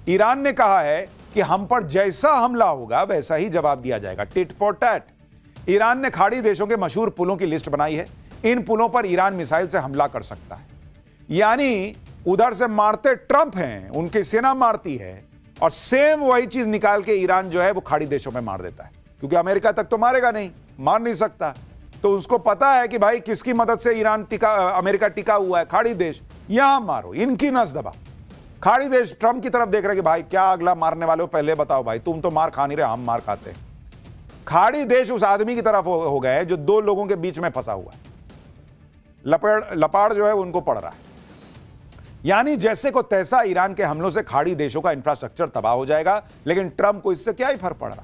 Iran ने कहा है कि हम पर जैसा हमला होगा वैसा ही जवाब दिया जाएगा, टिट फॉर टैट। ईरान ने खाड़ी देशों के मशहूर पुलों की लिस्ट बनाई है। इन पुलों पर ईरान मिसाइल से हमला कर सकता है। यानी उधर से मारते ट्रंप हैं, उनकी सेना मारती है, और सेम वही चीज निकाल के ईरान जो है वो खाड़ी देशों में मार देता है, क्योंकि अमेरिका तक तो मारेगा नहीं, मार नहीं सकता। तो उसको पता है कि भाई किसकी मदद से अमेरिका टिका हुआ है, खाड़ी देश, यहां मारो, इनकी नस दबा। खाड़ी देश ट्रंप की तरफ देख रहे कि भाई क्या अगला मारने वाले हो, पहले बताओ भाई, तुम तो मार खा नहीं रहे, हम मार खाते हैं। खाड़ी देश उस आदमी की तरफ हो गए जो दो लोगों के बीच में फंसा हुआ है, लपाड़ जो है उनको पड़ रहा है। यानी जैसे को तैसा ईरान के हमलों से खाड़ी देशों का इंफ्रास्ट्रक्चर तबाह हो जाएगा, लेकिन ट्रंप को इससे क्या ही फर्क पड़ रहा।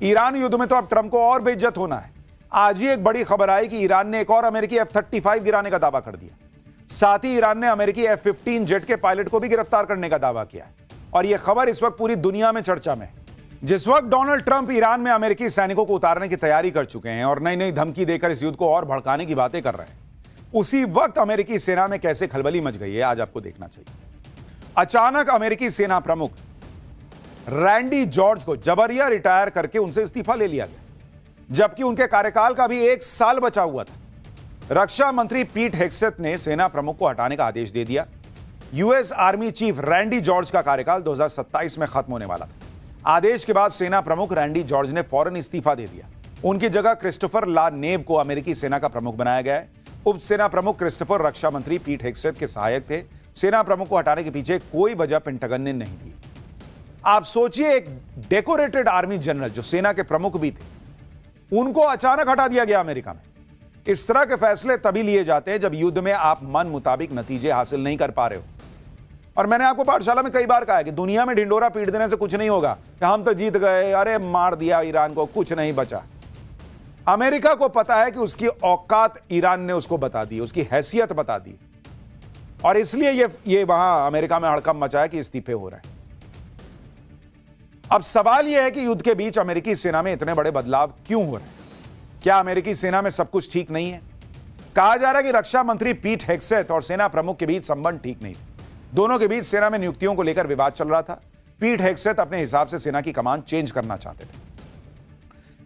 ईरान युद्ध में तो अब ट्रंप को और बेइज्जत होना है। आज ही एक बड़ी खबर आई कि ईरान ने एक और अमेरिकी F-35 गिराने का दावा कर दिया। साथ ही ईरान ने अमेरिकी F-15 जेट के पायलट को भी गिरफ्तार करने का दावा किया है। और यह खबर इस वक्त पूरी दुनिया में चर्चा में है। जिस वक्त डोनाल्ड ट्रंप ईरान में अमेरिकी सैनिकों को उतारने की तैयारी कर चुके हैं और नई नई धमकी देकर इस युद्ध को और भड़काने की बातें कर रहे हैं, उसी वक्त अमेरिकी सेना में कैसे खलबली मच गई है, आज आपको देखना चाहिए। अचानक अमेरिकी सेना प्रमुख रैंडी जॉर्ज को जबरिया रिटायर करके उनसे इस्तीफा ले लिया गया, जबकि उनके कार्यकाल का भी 1 साल बचा हुआ था। रक्षा मंत्री पीट हेग्सेथ ने सेना प्रमुख को हटाने का आदेश दे दिया। US army chief Randy George का कार्यकाल 2027 में खत्म होने वाला था। आदेश के बाद सेना प्रमुख रैंडी जॉर्ज ने फौरन इस्तीफा दे दिया। उनकी जगह क्रिस्टोफर ला नेव को अमेरिकी सेना का प्रमुख बनाया गया है। उप सेना प्रमुख क्रिस्टोफर रक्षा मंत्री पीट हेग्सेथ के सहायक थे। सेना प्रमुख को हटाने के पीछे कोई वजह पेंटागन ने नहीं दी। आप सोचिए, एक डेकोरेटेड आर्मी जनरल जो सेना के प्रमुख भी थे, उनको अचानक हटा दिया गया अमेरिका में। इस तरह के फैसले तभी लिए जाते हैं जब युद्ध में आप मन मुताबिक नतीजे हासिल नहीं कर पा रहे हो। और मैंने आपको पाठशाला में कई बार कहा है कि दुनिया में ढिंडोरा पीट देने से कुछ नहीं होगा कि हम तो जीत गए, अरे मार दिया ईरान को, कुछ नहीं बचा। अमेरिका को पता है कि उसकी औकात ईरान ने उसको बता दी, उसकी हैसियत बता दी, और इसलिए ये वहां अमेरिका में हड़कंप मचा है कि इस्तीफे हो रहे हैं। अब सवाल यह है कि युद्ध के बीच अमेरिकी सेना में इतने बड़े बदलाव क्यों हो रहे हैं? क्या अमेरिकी सेना में सब कुछ ठीक नहीं है? कहा जा रहा है कि रक्षा मंत्री पीट हेग्सेथ और सेना प्रमुख के बीच संबंध ठीक नहीं थे। दोनों के बीच सेना में नियुक्तियों को लेकर विवाद चल रहा था। पीट हेग्सेथ अपने हिसाब से सेना की कमान चेंज करना चाहते थे।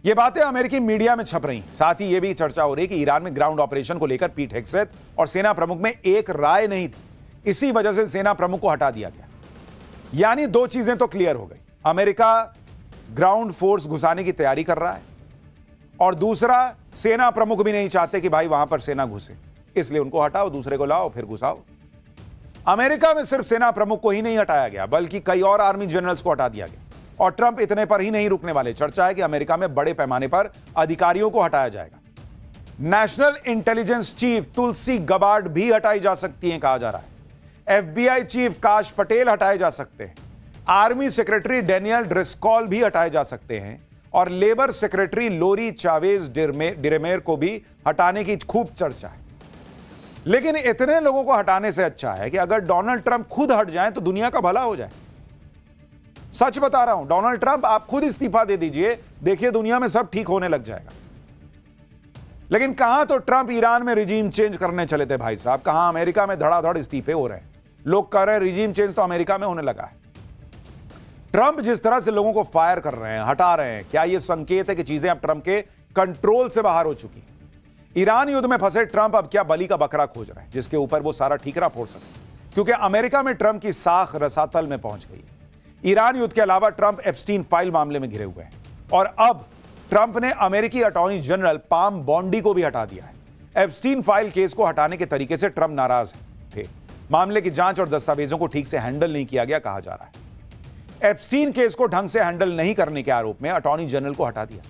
ये बातें अमेरिकी मीडिया में छप रही। साथ ही यह भी चर्चा हो रही कि ईरान में ग्राउंड ऑपरेशन को लेकर पीट हेग्सेथ और सेना प्रमुख में एक राय नहीं थी। इसी वजह से सेना प्रमुख को हटा दिया गया। यानी दो चीजें तो क्लियर हो गई, अमेरिका ग्राउंड फोर्स घुसाने की तैयारी कर रहा है, और दूसरा, सेना प्रमुख भी नहीं चाहते कि भाई वहां पर सेना घुसे, इसलिए उनको हटाओ, दूसरे को लाओ, फिर घुसाओ। अमेरिका में सिर्फ सेना प्रमुख को ही नहीं हटाया गया, बल्कि कई और आर्मी जनरल्स को हटा दिया गया। और ट्रंप इतने पर ही नहीं रुकने वाले। चर्चा है कि अमेरिका में बड़े पैमाने पर अधिकारियों को हटाया जाएगा। नेशनल इंटेलिजेंस चीफ तुलसी गबार्ड भी हटाई जा सकती हैं, कहा जा रहा है। FBI चीफ काश पटेल हटाए जा सकते हैं। आर्मी सेक्रेटरी डेनियल ड्रिस्कॉल भी हटाए जा सकते हैं, और लेबर सेक्रेटरी लोरी चावेज डिरेमेर को भी हटाने की खूब चर्चा है। लेकिन इतने लोगों को हटाने से अच्छा है कि अगर डोनाल्ड ट्रंप खुद हट जाएं तो दुनिया का भला हो जाए। सच बता रहा हूं, डोनाल्ड ट्रंप आप खुद इस्तीफा दे दीजिए, देखिए दुनिया में सब ठीक होने लग जाएगा। लेकिन कहां तो ट्रंप ईरान में रिजीम चेंज करने चले थे भाई साहब, कहां अमेरिका में धड़ाधड़ इस्तीफे हो रहे हैं। लोग कह रहे हैं रिजीम चेंज तो अमेरिका में होने लगा है। ट्रंप जिस तरह से लोगों को फायर कर रहे हैं, हटा रहे हैं, क्या यह संकेत है कि चीजें अब ट्रंप के कंट्रोल से बाहर हो चुकी? ईरान युद्ध में फंसे ट्रंप अब क्या बलि का बकरा खोज रहे हैं जिसके ऊपर वो सारा ठीकरा फोड़ सके? क्योंकि अमेरिका में ट्रंप की साख रसातल में पहुंच गई है। ईरान युद्ध के अलावा ट्रंप एप्स्टीन फाइल मामले में घिरे हुए हैं, और अब ट्रंप ने अमेरिकी अटॉर्नी जनरल पाम बॉन्डी को भी हटा दिया है। एप्स्टीन फाइल केस को हटाने के तरीके से ट्रंप नाराज थे। मामले की जांच और दस्तावेजों को ठीक से हैंडल नहीं किया गया, कहा जा रहा है। एप्स्टीन केस को ढंग से हैंडल नहीं करने के आरोप में अटॉर्नी जनरल को हटा दिया,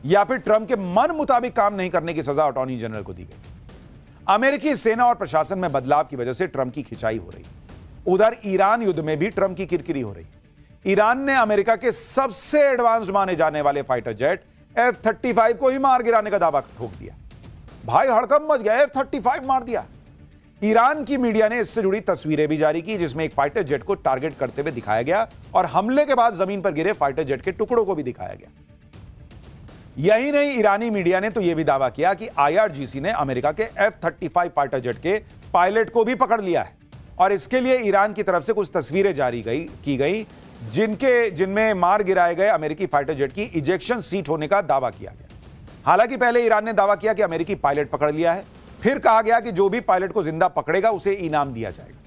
या फिर ट्रंप के मन मुताबिक काम नहीं करने की सजा अटॉर्नी जनरल को दी गई। अमेरिकी सेना और प्रशासन में बदलाव की वजह से ट्रंप की खिंचाई हो रही। उधर ईरान युद्ध में भी ट्रंप की किरकिरी हो रही। ईरान ने अमेरिका के सबसे एडवांस्ड माने जाने वाले फाइटर जेट F-35 को ही मार गिराने का दावा ठोक दिया। भाई हड़कंप मच गया, F-35 मार दिया। ईरान की मीडिया ने इससे जुड़ी तस्वीरें भी जारी की, जिसमें एक फाइटर जेट को टारगेट करते हुए दिखाया गया, और हमले के बाद जमीन पर गिरे फाइटर जेट के टुकड़ों को भी दिखाया गया। यही नहीं, ईरानी मीडिया ने तो यह भी दावा किया कि IRGC ने अमेरिका के F-35 फाइटर जेट के पायलट को भी पकड़ लिया है, और इसके लिए ईरान की तरफ से कुछ तस्वीरें जारी की गई जिनमें मार गिराए गए अमेरिकी फाइटर जेट की इजेक्शन सीट होने का दावा किया गया। हालांकि पहले ईरान ने दावा किया कि अमेरिकी पायलट पकड़ लिया है, फिर कहा गया कि जो भी पायलट को जिंदा पकड़ेगा उसे इनाम दिया जाएगा,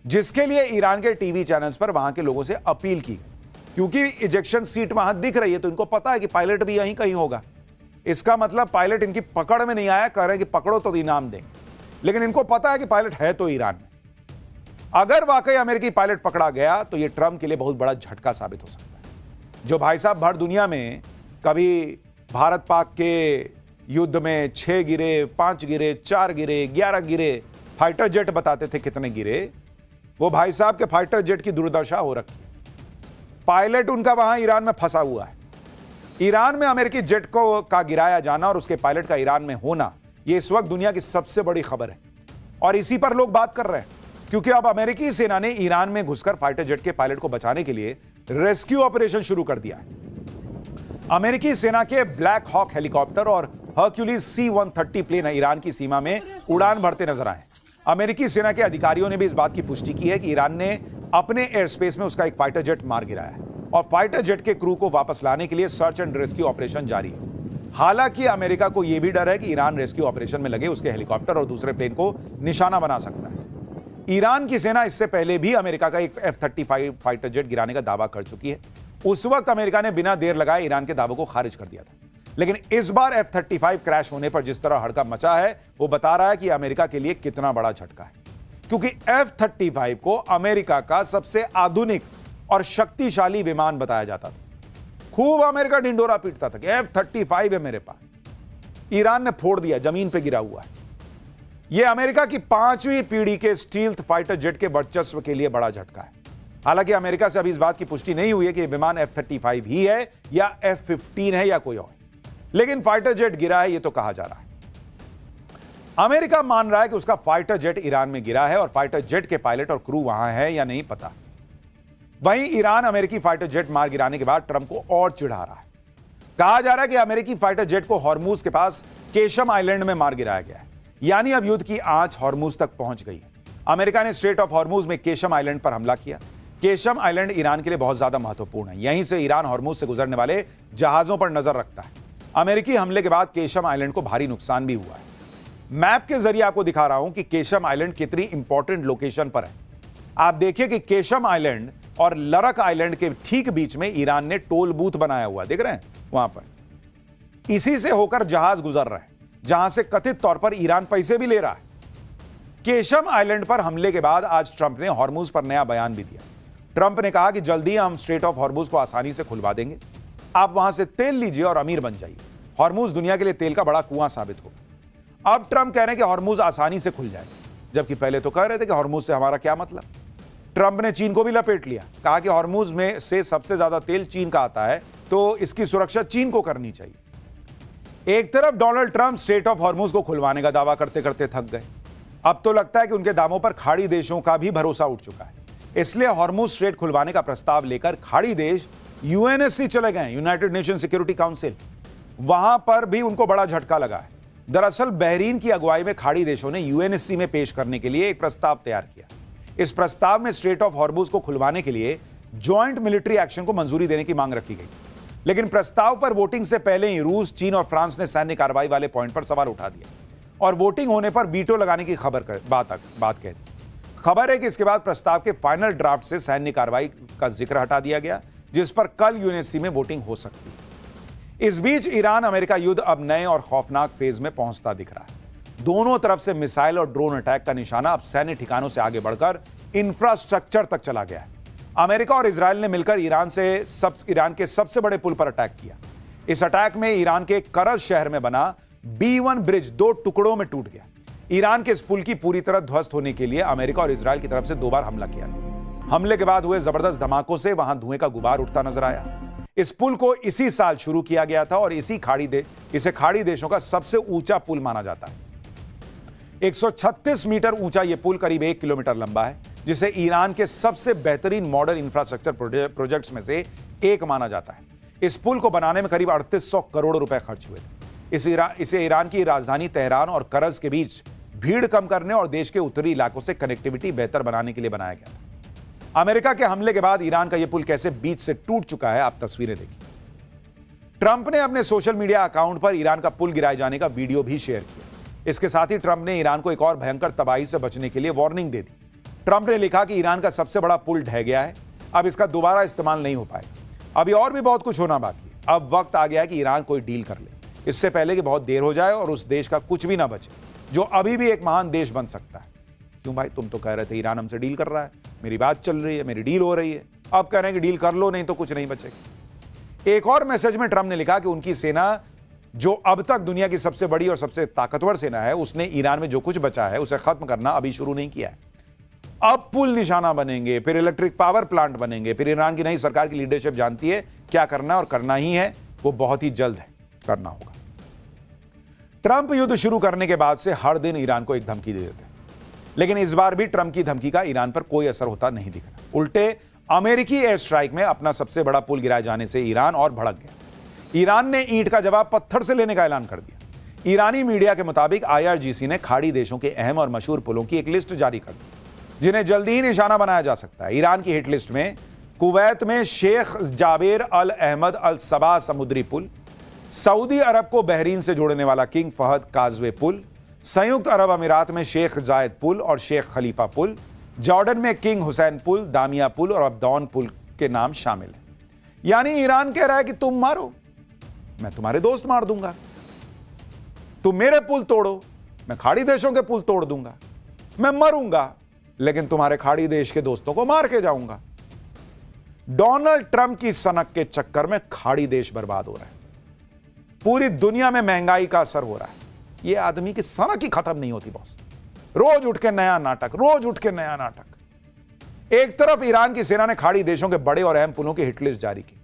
जिसके लिए ईरान के टीवी चैनल्स पर वहां के लोगों से अपील की गई। क्योंकि इजेक्शन सीट वहां दिख रही है तो इनको पता है कि पायलट भी यहीं कहीं होगा। इसका मतलब पायलट इनकी पकड़ में नहीं आया, कह रहे हैं कि पकड़ो तो इनाम देंगे, लेकिन इनको पता है कि पायलट है तो ईरान में। अगर वाकई अमेरिकी पायलट पकड़ा गया तो यह ट्रंप के लिए बहुत बड़ा झटका साबित हो सकता है। जो भाई साहब भर दुनिया में कभी भारत पाक के युद्ध में 6 गिरे, 5 गिरे, 4 गिरे, 11 गिरे फाइटर जेट बताते थे कितने गिरे, वो भाई साहब के फाइटर जेट की दुर्दशा हो रखी है। पायलट उनका वहां ईरान में फंसा हुआ है। ईरान में अमेरिकी जेट का गिराया जाना और उसके पायलट का ईरान में होना, यह इस वक्त दुनिया की सबसे बड़ी खबर है और इसी पर लोग बात कर रहे हैं, क्योंकि अब अमेरिकी सेना ने ईरान में घुसकर फाइटर जेट के पायलट को बचाने के लिए रेस्क्यू ऑपरेशन शुरू कर दिया है। अमेरिकी सेना के ब्लैक हॉक हेलीकॉप्टर और हर्क्यूलिस C-130 प्लेन ईरान की सीमा में उड़ान भरते नजर आए। अमेरिकी सेना के अधिकारियों ने भी इस बात की पुष्टि की है कि ईरान ने अपने एयर स्पेस में उसका एक फाइटर जेट मार गिराया है और फाइटर जेट के क्रू को वापस लाने के लिए सर्च एंड रेस्क्यू ऑपरेशन जारी है। हालांकि अमेरिका को यह भी डर है कि ईरान रेस्क्यू ऑपरेशन में लगे उसके हेलीकॉप्टर और दूसरे प्लेन को निशाना बना सकता है। ईरान की सेना इससे पहले भी अमेरिका का एक F-35 फाइटर जेट गिराने का दावा कर चुकी है। उस वक्त अमेरिका ने बिना देर लगाए ईरान के दावों को खारिज कर दिया था, लेकिन इस बार F-35 क्रैश होने पर जिस तरह हड़कंप मचा है वो बता रहा है कि अमेरिका के लिए कितना बड़ा झटका है, क्योंकि F-35 को अमेरिका का सबसे आधुनिक और शक्तिशाली विमान बताया जाता था। खूब अमेरिका ढिंडोरा पीटता था कि F-35 है मेरे पास। ईरान ने फोड़ दिया, जमीन पे गिरा हुआ है। यह अमेरिका की 5वीं पीढ़ी के स्टील्थ फाइटर जेट के वर्चस्व के लिए बड़ा झटका है। हालांकि अमेरिका से अभी इस बात की पुष्टि नहीं हुई है कि यह विमान F-35 ही है या F-15 है या कोई और, लेकिन फाइटर जेट गिरा है यह तो कहा जा रहा है। अमेरिका मान रहा है कि उसका फाइटर जेट ईरान में गिरा है और फाइटर जेट के पायलट और क्रू वहां है या नहीं पता। वहीं ईरान अमेरिकी फाइटर जेट मार गिराने के बाद ट्रंप को और चिढ़ा रहा है। कहा जा रहा है कि अमेरिकी फाइटर जेट को हॉर्मूज के पास केशम आइलैंड में मार गिराया गया है, यानी अब युद्ध की आंच हॉर्मूज तक पहुंच गई है। अमेरिका ने स्ट्रेट ऑफ हॉर्मूज में केशम आइलैंड पर हमला किया। केशम आइलैंड ईरान के लिए बहुत ज्यादा महत्वपूर्ण है। यहीं से ईरान हॉर्मूज से गुजरने वाले जहाजों पर नजर रखता है। अमेरिकी हमले के बाद केशम आइलैंड को भारी नुकसान भी हुआ है। मैप के जरिए आपको दिखा रहा हूं कि केशम आइलैंड कितनी इंपॉर्टेंट लोकेशन पर है। आप देखिए कि केशम आइलैंड और लरक आइलैंड के ठीक बीच में ईरान ने टोल बूथ बनाया हुआ, देख रहे हैं वहां पर। इसी से होकर जहाज गुजर रहे हैं, जहां से कथित तौर पर ईरान पैसे भी ले रहा है। केशम आइलैंड पर हमले के बाद आज ट्रंप ने हॉर्मूज पर नया बयान भी दिया। ट्रंप ने कहा कि जल्दी हम स्ट्रेट ऑफ हॉर्मूज को आसानी से खुलवा देंगे, आप वहां से तेल लीजिए और अमीर बन जाइए। हॉर्मूज दुनिया के लिए तेल का बड़ा कुआं साबित होगा। अब ट्रंप कह रहे हैं कि हॉर्मूज आसानी से खुल जाएगा, जबकि पहले तो कह रहे थे कि हॉर्मूज से हमारा क्या मतलब। ट्रंप ने चीन को भी लपेट लिया, कहा कि हॉर्मूज में से सबसे ज्यादा तेल चीन का आता है, तो इसकी सुरक्षा चीन को करनी चाहिए। एक तरफ Donald Trump straight of Hormuz को खुलवाने का दावा करते करते थक गए। अब तो लगता है कि उनके दावों पर खाड़ी देशों का भी भरोसा उठ चुका है। इसलिए हॉर्मूज स्ट्रेट खुलवाने का प्रस्ताव लेकर खाड़ी देश यूएनएससी चले गए, यूनाइटेड नेशन सिक्योरिटी काउंसिल। वहां पर भी उनको बड़ा झटका लगा है। दरअसल बहरीन की अगुवाई में खाड़ी देशों ने यूएनएससी में पेश करने के लिए एक प्रस्ताव तैयार किया। इस प्रस्ताव में स्ट्रेट ऑफ हॉर्मूज को खुलवाने के लिए जॉइंट मिलिट्री एक्शन को मंजूरी देने की मांग रखी गई, लेकिन प्रस्ताव पर वोटिंग से पहले ही रूस, चीन और फ्रांस ने सैन्य कार्रवाई वाले पॉइंट पर सवाल उठा दिया और वोटिंग होने पर वीटो लगाने की बात कह दी। खबर है कि इसके बाद प्रस्ताव के फाइनल ड्राफ्ट से सैन्य कार्रवाई का जिक्र हटा दिया गया, जिस पर कल यूएनएससी में वोटिंग हो सकती है। इस बीच ईरान अमेरिका युद्ध अब नए और खौफनाक फेज में पहुंचता दिख रहा है। दोनों तरफ से मिसाइल और ड्रोन अटैक का निशाना अब सैन्य ठिकानों से आगे बढ़कर इंफ्रास्ट्रक्चर तक चला गया है। अमेरिका और इजरायल ने मिलकर ईरान के सबसे बड़े पुल पर अटैक किया। इस अटैक में ईरान के करज शहर में बना B1 ब्रिज 2 टुकड़ों में टूट गया। ईरान के इस पुल की पूरी तरह ध्वस्त होने के लिए अमेरिका और इजरायल की तरफ से 2 बार हमला किया गया। हमले के बाद हुए जबरदस्त धमाकों से वहां धुएं का गुबार उठता नजर आया। इस पुल को इसी साल शुरू किया गया था और इसे खाड़ी देशों का सबसे ऊंचा पुल माना जाता है। 136 मीटर ऊंचा यह पुल करीब 1 किलोमीटर लंबा है, जिसे ईरान के सबसे बेहतरीन मॉडर्न इंफ्रास्ट्रक्चर प्रोजेक्ट्स में से एक माना जाता है। इस पुल को बनाने में करीब 3800 करोड़ रुपए खर्च हुए थे। इसे ईरान की राजधानी तेहरान और करज के बीच भीड़ कम करने और देश के उत्तरी इलाकों से कनेक्टिविटी बेहतर बनाने के लिए बनाया गया था। अमेरिका के हमले के बाद ईरान का यह पुल कैसे बीच से टूट चुका है, आप तस्वीरें देखिए। ट्रंप ने अपने सोशल मीडिया अकाउंट पर ईरान का पुल गिराए जाने का वीडियो भी शेयर किया। इसके साथ ही ट्रंप ने ईरान को एक और भयंकर तबाही से बचने के लिए वार्निंग दे दी। ट्रंप ने लिखा कि ईरान का सबसे बड़ा पुल ढह गया है, अब इसका दोबारा इस्तेमाल नहीं हो पाएगा। अभी और भी बहुत कुछ होना बाकी है। अब वक्त आ गया है कि ईरान कोई डील कर ले, इससे पहले कि बहुत देर हो जाए और उस देश का कुछ भी ना बचे जो अभी भी एक महान देश बन सकता है। क्यों भाई, तुम तो कह रहे थे ईरान हमसे डील कर रहा है, मेरी बात चल रही है, मेरी डील हो रही है, अब कह रहे हैं कि डील कर लो, नहीं तो कुछ नहीं बचेगा। एक और मैसेज में ट्रंप ने लिखा कि उनकी सेना, जो अब तक दुनिया की सबसे बड़ी और सबसे ताकतवर सेना है, उसने ईरान में जो कुछ बचा है उसे खत्म करना अभी शुरू नहीं किया है। अब पुल निशाना बनेंगे, फिर इलेक्ट्रिक पावर प्लांट बनेंगे, फिर ईरान की नई सरकार की लीडरशिप जानती है क्या करना है और करना ही है, वो बहुत ही जल्द है करना होगा। ट्रंप युद्ध शुरू करने के बाद से हर दिन ईरान को एक धमकी दे देते हैं, लेकिन इस बार भी ट्रंप की धमकी का ईरान पर कोई असर होता नहीं दिख रहा। उल्टे अमेरिकी एयर स्ट्राइक में अपना सबसे बड़ा पुल गिराए जाने से ईरान और भड़क गया। ईरान ने ईंट का जवाब पत्थर से लेने का ऐलान कर दिया। ईरानी मीडिया के मुताबिक IRGC ने खाड़ी देशों के अहम और मशहूर पुलों की एक लिस्ट जारी कर दी, जिन्हें जल्दी ही निशाना बनाया जा सकता है। ईरान की हिट लिस्ट में कुवैत में शेख जाबेर अल अहमद अल सबा समुद्री पुल, सऊदी अरब को बहरीन से जोड़ने वाला किंग फहद काजवे पुल, संयुक्त अरब अमीरात में शेख जायद पुल और शेख खलीफा पुल, जॉर्डन में किंग हुसैन पुल, दामिया पुल और अब्दौन पुल के नाम शामिल हैं। यानी ईरान कह रहा है कि तुम मारो, मैं तुम्हारे दोस्त मार दूंगा, तुम मेरे पुल तोड़ो, मैं खाड़ी देशों के पुल तोड़ दूंगा, मैं मरूंगा लेकिन तुम्हारे खाड़ी देश के दोस्तों को मार के जाऊंगा। डोनाल्ड ट्रंप की सनक के चक्कर में खाड़ी देश बर्बाद हो रहा है, पूरी दुनिया में महंगाई का असर हो रहा है। यह आदमी की सनक ही खत्म नहीं होती बॉस, रोज उठ के नया नाटक, रोज उठ के नया नाटक। एक तरफ ईरान की सेना ने खाड़ी देशों के बड़े और अहम पुलों की हिटलिस्ट जारी की,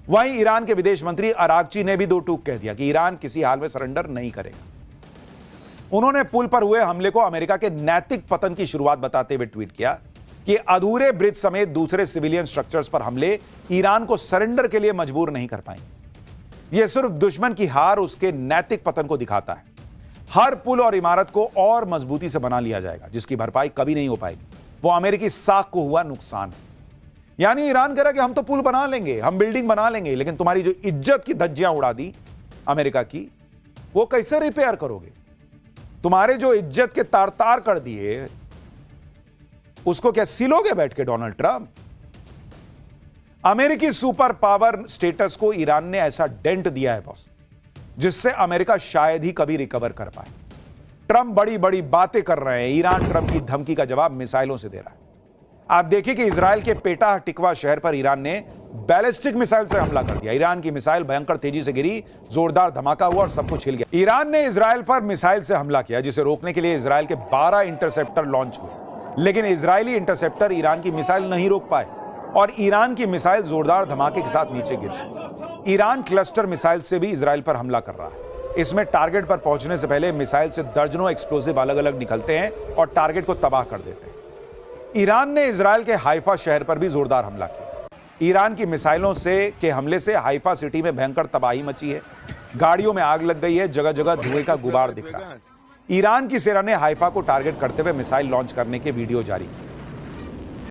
वहीं ईरान के विदेश मंत्री अरागची ने भी दो टूक कह दिया कि ईरान किसी हाल में सरेंडर नहीं करेगा। उन्होंने पुल पर हुए हमले को अमेरिका के नैतिक पतन की शुरुआत बताते हुए ट्वीट किया कि अधूरे ब्रिज समेत दूसरे सिविलियन स्ट्रक्चर्स पर हमले ईरान को सरेंडर के लिए मजबूर नहीं कर पाएंगे। यह सिर्फ दुश्मन की हार उसके नैतिक पतन को दिखाता है। हर पुल और इमारत को और मजबूती से बना लिया जाएगा, जिसकी भरपाई कभी नहीं हो पाएगी। वो अमेरिकी साख को हुआ नुकसान है। यानी ईरान कह रहा है कि हम तो पुल बना लेंगे, हम बिल्डिंग बना लेंगे, लेकिन तुम्हारी जो इज्जत की धज्जियां उड़ा दी अमेरिका की, वो कैसे रिपेयर करोगे? तुम्हारे जो इज्जत के तार तार कर दिए, उसको क्या सिलोगे बैठ के डोनाल्ड ट्रंप? अमेरिकी सुपर पावर स्टेटस को ईरान ने ऐसा डेंट दिया है बॉस, जिससे अमेरिका शायद ही कभी रिकवर कर पाए। ट्रंप बड़ी बड़ी बातें कर रहे हैं, ईरान ट्रंप की धमकी का जवाब मिसाइलों से दे रहा है। आप देखिए कि इजराइल के पेटा टिकवा शहर पर ईरान ने बैलिस्टिक मिसाइल से हमला कर दिया। ईरान की मिसाइल भयंकर तेजी से गिरी, जोरदार धमाका हुआ और सब कुछ हिल गया। ईरान ने इजराइल पर मिसाइल से हमला किया, जिसे रोकने के लिए इजराइल के 12 इंटरसेप्टर लॉन्च हुए, लेकिन इजरायली इंटरसेप्टर ईरान की मिसाइल नहीं रोक पाए और ईरान की मिसाइल जोरदार धमाके के साथ नीचे गिरी। ईरान क्लस्टर मिसाइल से भी इजराइल पर हमला कर रहा है। इसमें टारगेट पर पहुंचने से पहले मिसाइल से दर्जनों एक्सप्लोजिव अलग अलग निकलते हैं और टारगेट को तबाह कर देते हैं। ईरान ने इजराइल के हाइफा शहर पर भी जोरदार हमला किया। ईरान की मिसाइलों के हमले से हाइफा सिटी में भयंकर तबाही मची है। गाड़ियों में आग लग गई है, जगह जगह धुएं का गुबार दिख रहा है। ईरान की सेना ने हाइफा को टारगेट करते हुए मिसाइल लॉन्च करने के वीडियो जारी किए।